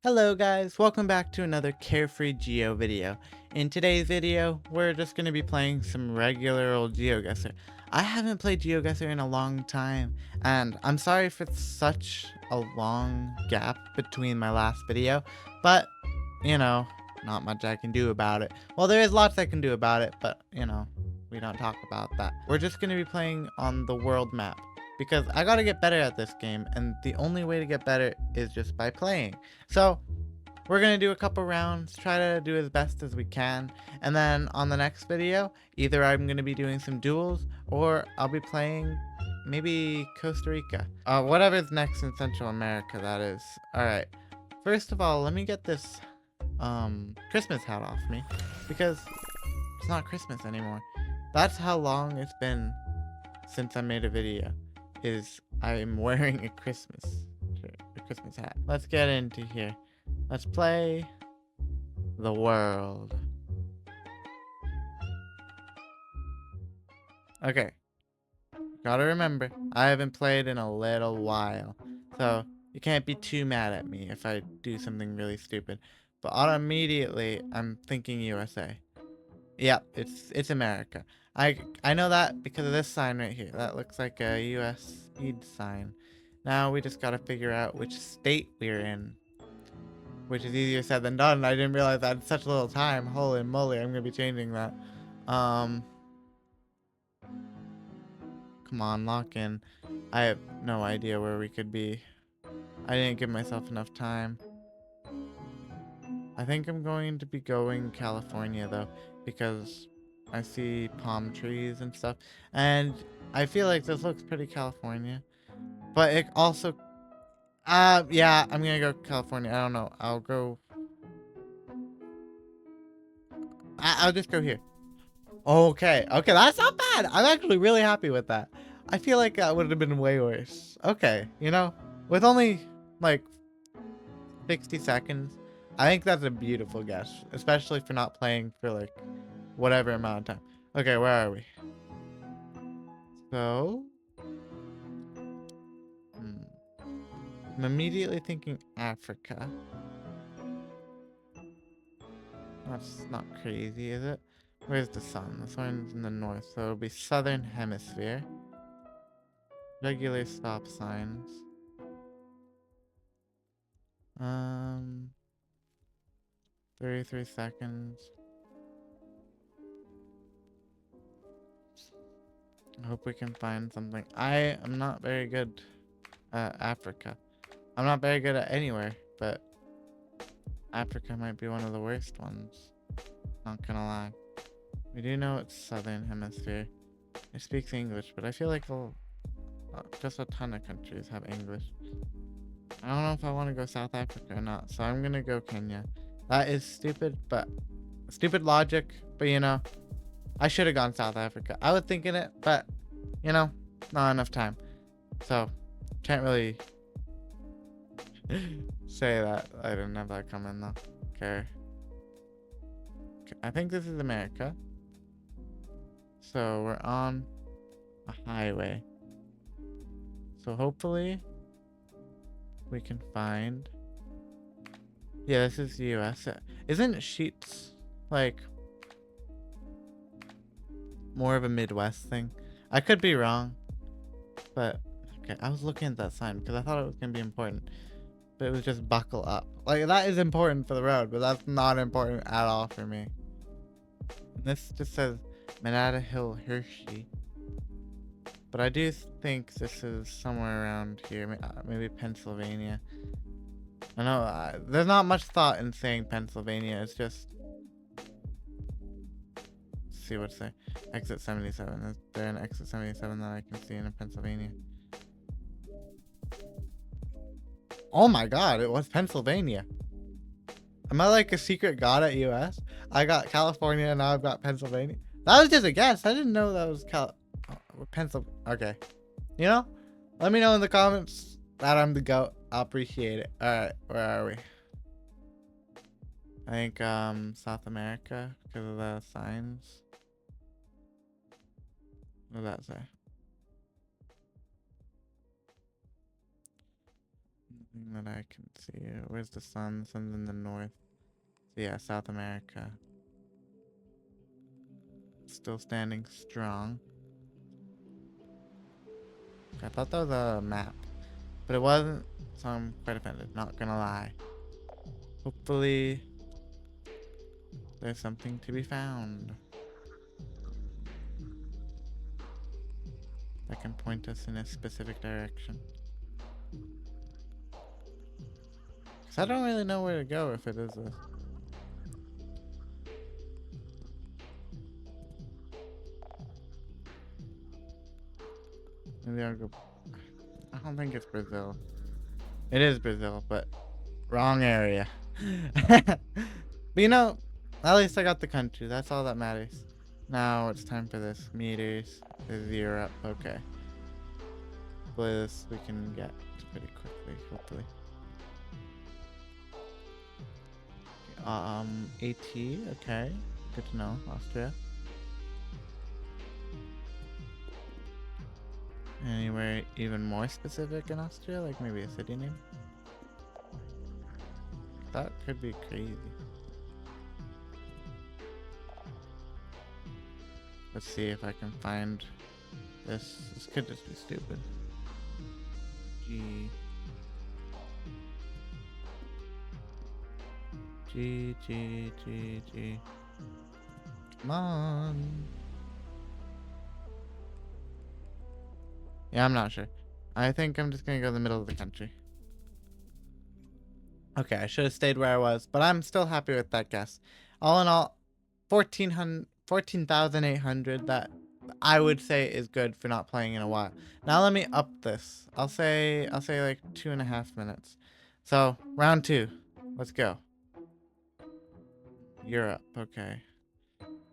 Hello guys, welcome back to another CareFreeGEO video. In today's video, we're just going to be playing some regular old Geoguessr. I haven't played Geoguessr in a long time, and I'm sorry for such a long gap between my last video, but, not much I can do about it. Well, there is lots I can do about it, but, we don't talk about that. We're just going to be playing on the world map, because I gotta get better at this game, and the only way to get better is just by playing. So, we're gonna do a couple rounds, try to do as best as we can, and then on the next video, either I'm gonna be doing some duels, or I'll be playing maybe Costa Rica. Whatever's next in Central America, that is. Alright, first of all, let me get this, Christmas hat off me, because it's not Christmas anymore. That's how long it's been since I made a video. I'm wearing a Christmas shirt, a Christmas hat. Let's get into here. Let's play the world. Okay. Gotta remember, I haven't played in a little while, so you can't be too mad at me if I do something really stupid. But immediately, I'm thinking USA. Yep, it's America. I know that because of this sign right here. That looks like a US speed sign. Now we just gotta figure out which state we're in, which is easier said than done. I didn't realize I had such little time. Holy moly, I'm gonna be changing that. Come on, lock in. I have no idea where we could be. I didn't give myself enough time. I think I'm going to be going California though, because I see palm trees and stuff, and I feel like this looks pretty California. But it also, yeah, I'm gonna go California. I don't know. I'll just go here. Okay, that's not bad. I'm actually really happy with that. I feel like that would have been way worse. Okay, with only like 60 seconds, I think that's a beautiful guess, especially for not playing for like whatever amount of time. Okay, where are we? So, I'm immediately thinking Africa. That's not crazy, is it? Where's the sun? The sun's in the north, so it'll be southern hemisphere. Regular stop signs. 33 seconds. I hope we can find something. I am not very good at Africa. I'm not very good at anywhere, but Africa might be one of the worst ones. Not gonna lie. We do know it's southern hemisphere. It speaks English, but I feel like just a ton of countries have English. I don't know if I want to go South Africa or not, so I'm gonna go Kenya. That is stupid, but stupid logic, but I should have gone South Africa. I was thinking it, but not enough time. So can't really say that. I didn't have that coming though. Okay. I think this is America. So we're on a highway. So hopefully we can find. Yeah, this is the US. Isn't Sheets like more of a Midwest thing? I could be wrong, but okay. I was looking at that sign because I thought it was gonna be important, but it was just buckle up. Like that is important for the road, but that's not important at all for me. And this just says Manada Hill Hershey, but I do think this is somewhere around here, maybe Pennsylvania. I know there's not much thought in saying Pennsylvania. It's just see what's there. Exit 77. Is there an exit 77 that I can see in Pennsylvania? Oh my god, it was Pennsylvania. Am I like a secret god at US? I got California and now I've got Pennsylvania. That was just a guess. I didn't know that was Pennsylvania. Okay. Let me know in the comments that I'm the GOAT. I'll appreciate it. Alright, where are we? I think South America because of the signs. What does that say? Thing that I can see. Where's the sun? The sun's in the north. So yeah, South America. Still standing strong. I thought that was a map, but it wasn't, so I'm quite offended, not gonna lie. Hopefully, there's something to be found that can point us in a specific direction. Because I don't really know where to go if it is this. Maybe I'll go. I don't think it's Brazil. It is Brazil, but wrong area. But you know, at least I got the country. That's all that matters. Now it's time for this. Meters. This is Europe. Okay. This we can get pretty quickly, hopefully. AT. Okay. Good to know. Austria. Anywhere even more specific in Austria? Like maybe a city name? That could be crazy. Let's see if I can find this. This could just be stupid. G. Come on. Yeah, I'm not sure. I think I'm just gonna go in the middle of the country. Okay, I should have stayed where I was, but I'm still happy with that guess. All in all, 14,800 that I would say is good for not playing in a while. Now let me up this. I'll say like 2.5 minutes. So round 2. Let's go. Europe, okay.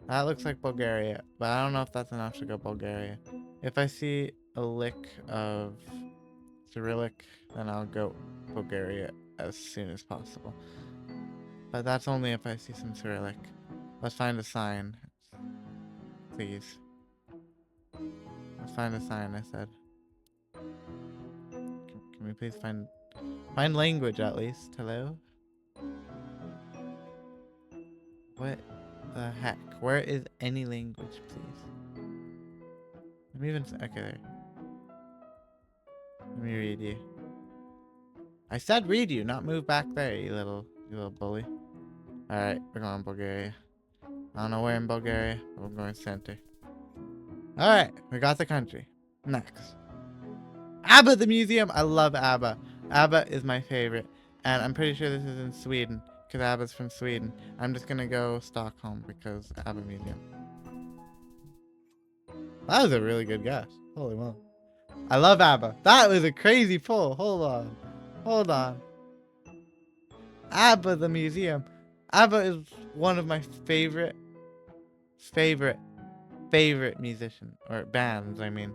That looks like Bulgaria, but I don't know if that's enough to go Bulgaria. If I see a lick of Cyrillic, then I'll go Bulgaria as soon as possible. But that's only if I see some Cyrillic. Let's find a sign. Please. Let's find a sign, I said. Can we please find language at least? Hello? What the heck? Where is any language, please? Let me even... Okay, there. Let me read you. I said read you, not move back there, you little bully. Alright, we're going Bulgaria. I don't know where in Bulgaria, but we're going center. Alright, we got the country. Next. ABBA the museum! I love ABBA. ABBA is my favorite. And I'm pretty sure this is in Sweden, because ABBA's from Sweden. I'm just gonna go Stockholm, because ABBA museum. That was a really good guess. Holy moly. I love ABBA. That was a crazy pull. Hold on. ABBA the museum. ABBA is one of my favorite musician or bands, I mean.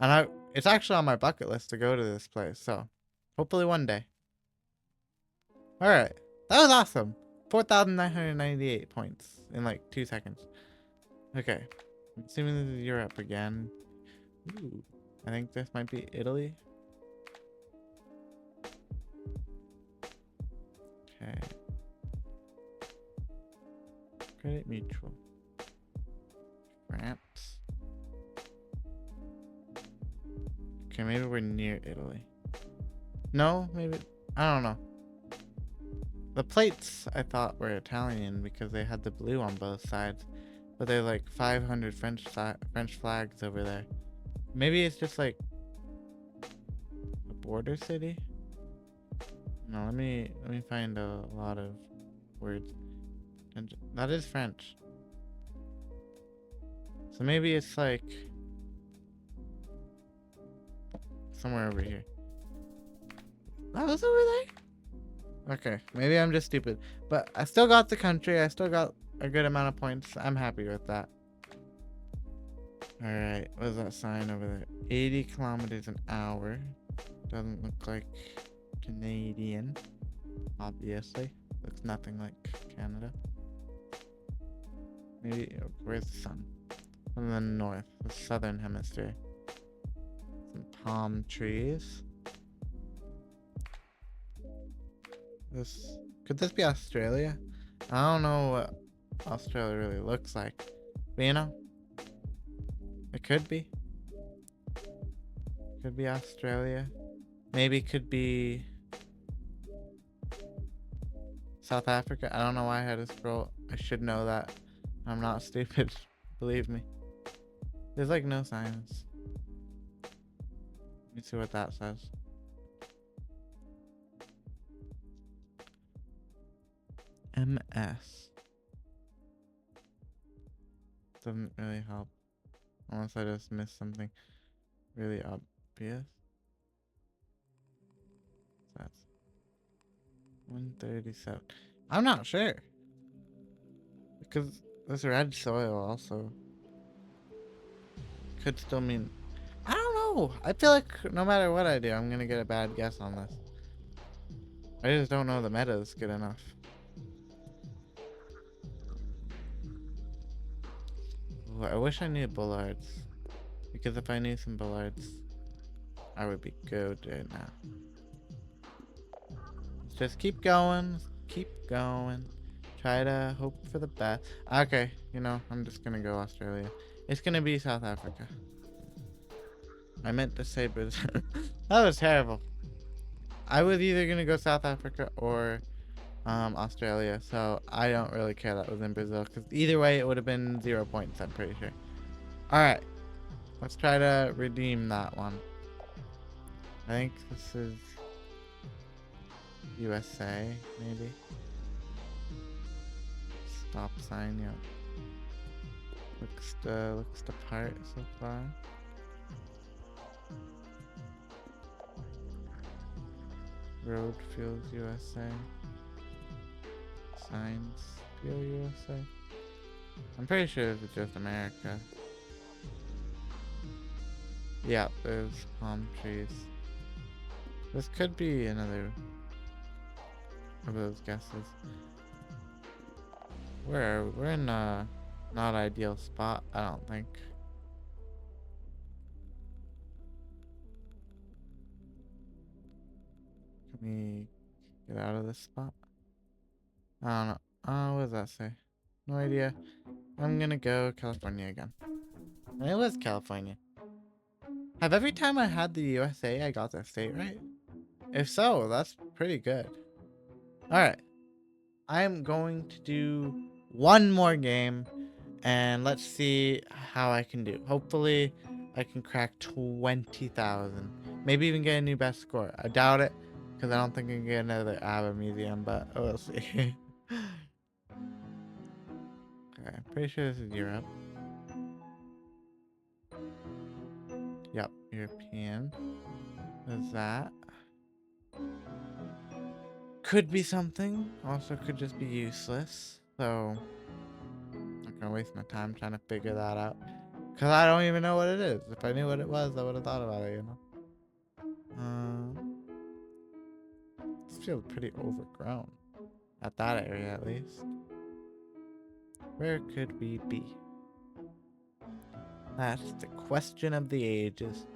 And it's actually on my bucket list to go to this place, so hopefully one day. Alright. That was awesome. 4,998 points in like 2 seconds. Okay. I'm assuming this is Europe again. Ooh. I think this might be Italy. Okay. Credit mutual. France. Okay, maybe we're near Italy. No, maybe. I don't know. The plates I thought were Italian because they had the blue on both sides, but they're like 500 French flags over there. Maybe it's just like a border city. No, let me find a lot of words. And that is French. So maybe it's like somewhere over here. That was over there? Okay, maybe I'm just stupid. But I still got the country. I still got a good amount of points. I'm happy with that. Alright, what is that sign over there? 80 kilometers an hour. Doesn't look like Canadian. Obviously. Looks nothing like Canada. Maybe, where's the sun? From the north, the southern hemisphere. Some palm trees. This could this be Australia? I don't know what Australia really looks like. But you know, it could be. Could be Australia. Maybe it could be South Africa. I don't know why I had to scroll. I should know that. I'm not stupid. Believe me. There's like no signs. Let me see what that says. MS. Doesn't really help. Unless I just missed something really obvious. That's 137. I'm not sure. Because this red soil also could still mean... I don't know. I feel like no matter what I do, I'm going to get a bad guess on this. I just don't know the meta is good enough. Ooh, I wish I knew bullards. Because if I knew some bullards, I would be good right now. Let's just keep going. Keep going. Try to hope for the best. Okay, you know, I'm just gonna go Australia. It's gonna be South Africa. I meant to say Brazil. That was terrible. I was either gonna go South Africa or Australia, so I don't really care that was in Brazil, because either way it would have been 0 points, I'm pretty sure. Alright, let's try to redeem that one. I think this is USA, maybe. Stop sign, yep. Looks the part so far. Road Fuels USA. Signs Fuel USA. I'm pretty sure it's just America. Yeah, there's palm trees. This could be another of those guesses. We're in a not ideal spot, I don't think. Can we get out of this spot? I don't know. What does that say? No idea. I'm gonna go California again. And it was California. Have every time I had the USA, I got the state right? If so, that's pretty good. Alright. I'm going to do one more game. And let's see how I can do. Hopefully, I can crack 20,000. Maybe even get a new best score. I doubt it, because I don't think I can get another ABBA museum, but we'll see. Okay, I'm pretty sure this is Europe. Yep, European. There's that. Could be something. Also could just be useless. So, I'm not gonna waste my time trying to figure that out. Because I don't even know what it is. If I knew what it was, I would have thought about it, you know? This feels pretty overgrown. At that area, at least. Where could we be? That's the question of the ages.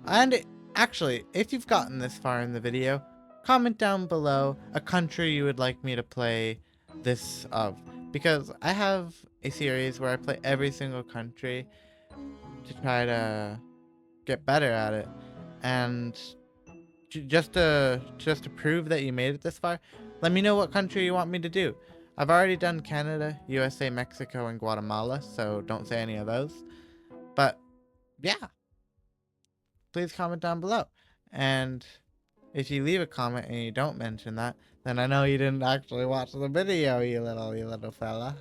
And actually, if you've gotten this far in the video, comment down below a country you would like me to play this of. Because I have a series where I play every single country to try to get better at it. And just to prove that you made it this far, let me know what country you want me to do. I've already done Canada, USA, Mexico, and Guatemala, so don't say any of those. But yeah, please comment down below. And if you leave a comment and you don't mention that, then I know you didn't actually watch the video, you little fella.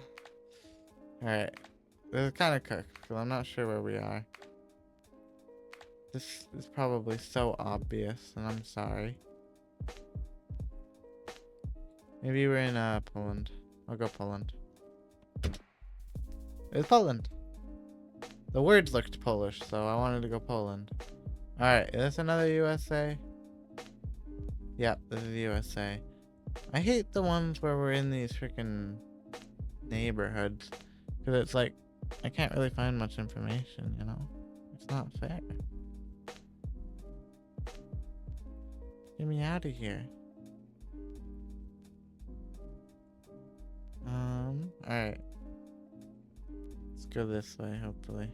Alright, this is kind of cooked, because I'm not sure where we are. This is probably so obvious, and I'm sorry. Maybe we're in Poland. I'll go Poland. It's Poland. The words looked Polish, so I wanted to go Poland. Alright, is this another USA? Yep, this is USA. I hate the ones where we're in these freaking neighborhoods. Because it's like, I can't really find much information, you know? It's not fair. Get me out of here. go this way, hopefully.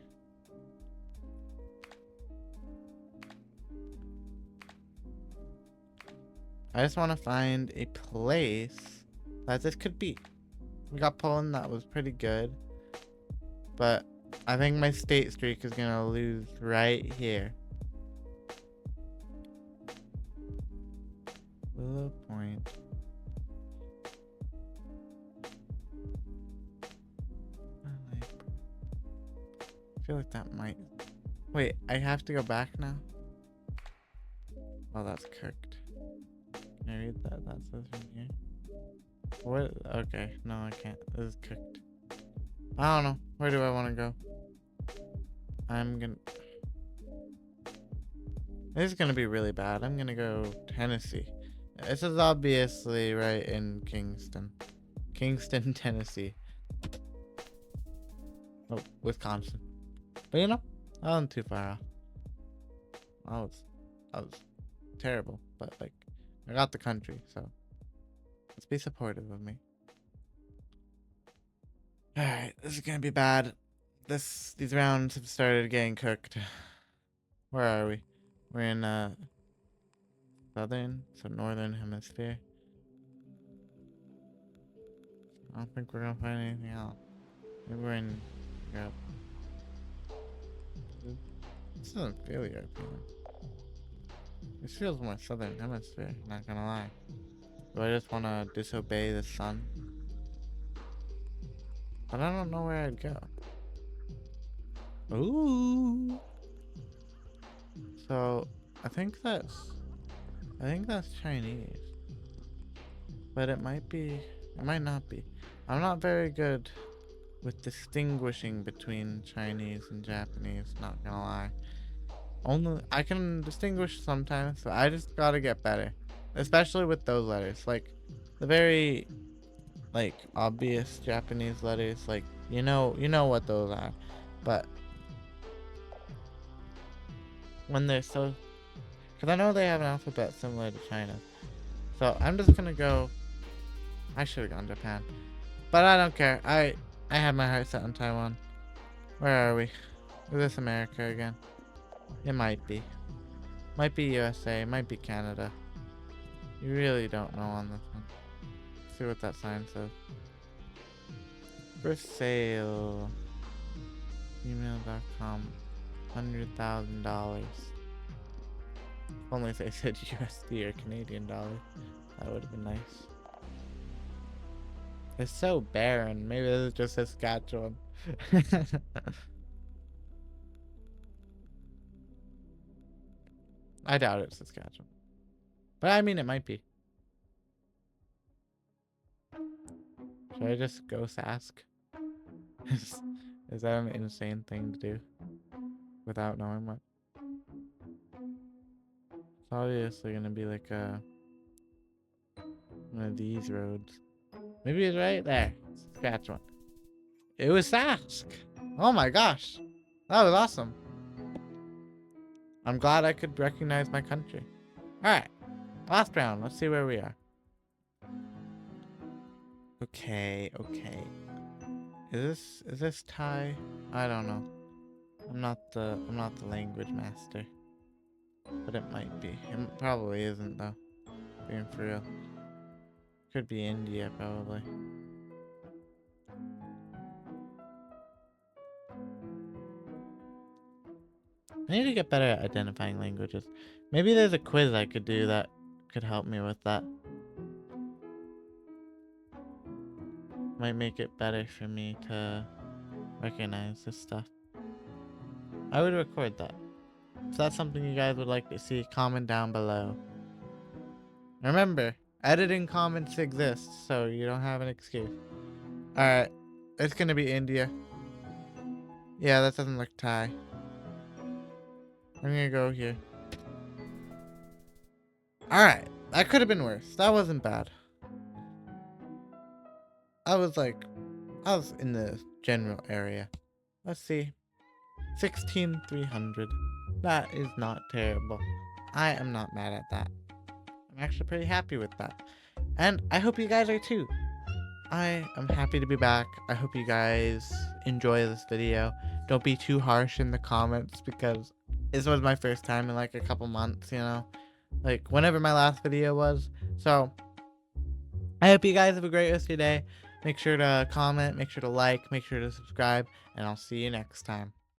I just want to find a place that this could be. We got Poland, that was pretty good. But I think my state streak is going to lose right here. Willow Point. I feel like that might... Wait, I have to go back now? Oh, that's cooked. Can I read that? That says from here. What? Okay, no, I can't. This is cooked. I don't know. Where do I want to go? I'm gonna... This is gonna be really bad. I'm gonna go Tennessee. This is obviously right in Kingston. Kingston, Tennessee. Oh, Wisconsin. But you know, I wasn't too far off. I was terrible, but like, I got the country, so let's be supportive of me. Alright, this is gonna be bad. These rounds have started getting cooked. Where are we? We're in southern, so northern hemisphere. I don't think we're gonna find anything else. Maybe we're in Europe. This doesn't feel European. This feels more southern hemisphere, not gonna lie. Do I just wanna disobey the sun? But I don't know where I'd go. Ooh. So I think that's Chinese. But it might be, it might not be. I'm not very good with distinguishing between Chinese and Japanese, not gonna lie. Only I can distinguish sometimes, but I just gotta get better. Especially with those letters. Like the very like obvious Japanese letters, like you know what those are. But when they're so, because I know they have an alphabet similar to China. So I'm just gonna go, I should have gone Japan. But I don't care. I had my heart set on Taiwan. Where are we? Is this America again? It might be. Might be USA, might be Canada. You really don't know on this one. Let's see what that sign says. For sale. Email.com. $100,000. If only they said USD or Canadian dollar. That would have been nice. It's so barren. Maybe this is just Saskatchewan. I doubt it's Saskatchewan. But I mean, it might be. Should I just go Sask? Is that an insane thing to do? Without knowing what? It's obviously gonna be like one of these roads. Maybe it's right there. Saskatchewan. It was Sask! Oh my gosh! That was awesome. I'm glad I could recognize my country. Alright. Last round. Let's see where we are. Okay. Is this Thai? I don't know. I'm not the language master. But it might be. It probably isn't though. Being for real. Could be India probably. I need to get better at identifying languages. Maybe there's a quiz I could do that could help me with that. Might make it better for me to recognize this stuff. I would record that. If that's something you guys would like to see, comment down below. Remember, editing comments exist, so you don't have an excuse. Alright, it's gonna be India. Yeah, that doesn't look Thai. I'm gonna go here. Alright, that could have been worse. That wasn't bad. I was in the general area. Let's see. 16,300. That is not terrible. I am not mad at that. I'm actually pretty happy with that. And I hope you guys are too. I am happy to be back. I hope you guys enjoy this video. Don't be too harsh in the comments because this was my first time in like a couple months, like whenever my last video was. So I hope you guys have a great rest of your day. Make sure to comment, make sure to like, make sure to subscribe, and I'll see you next time.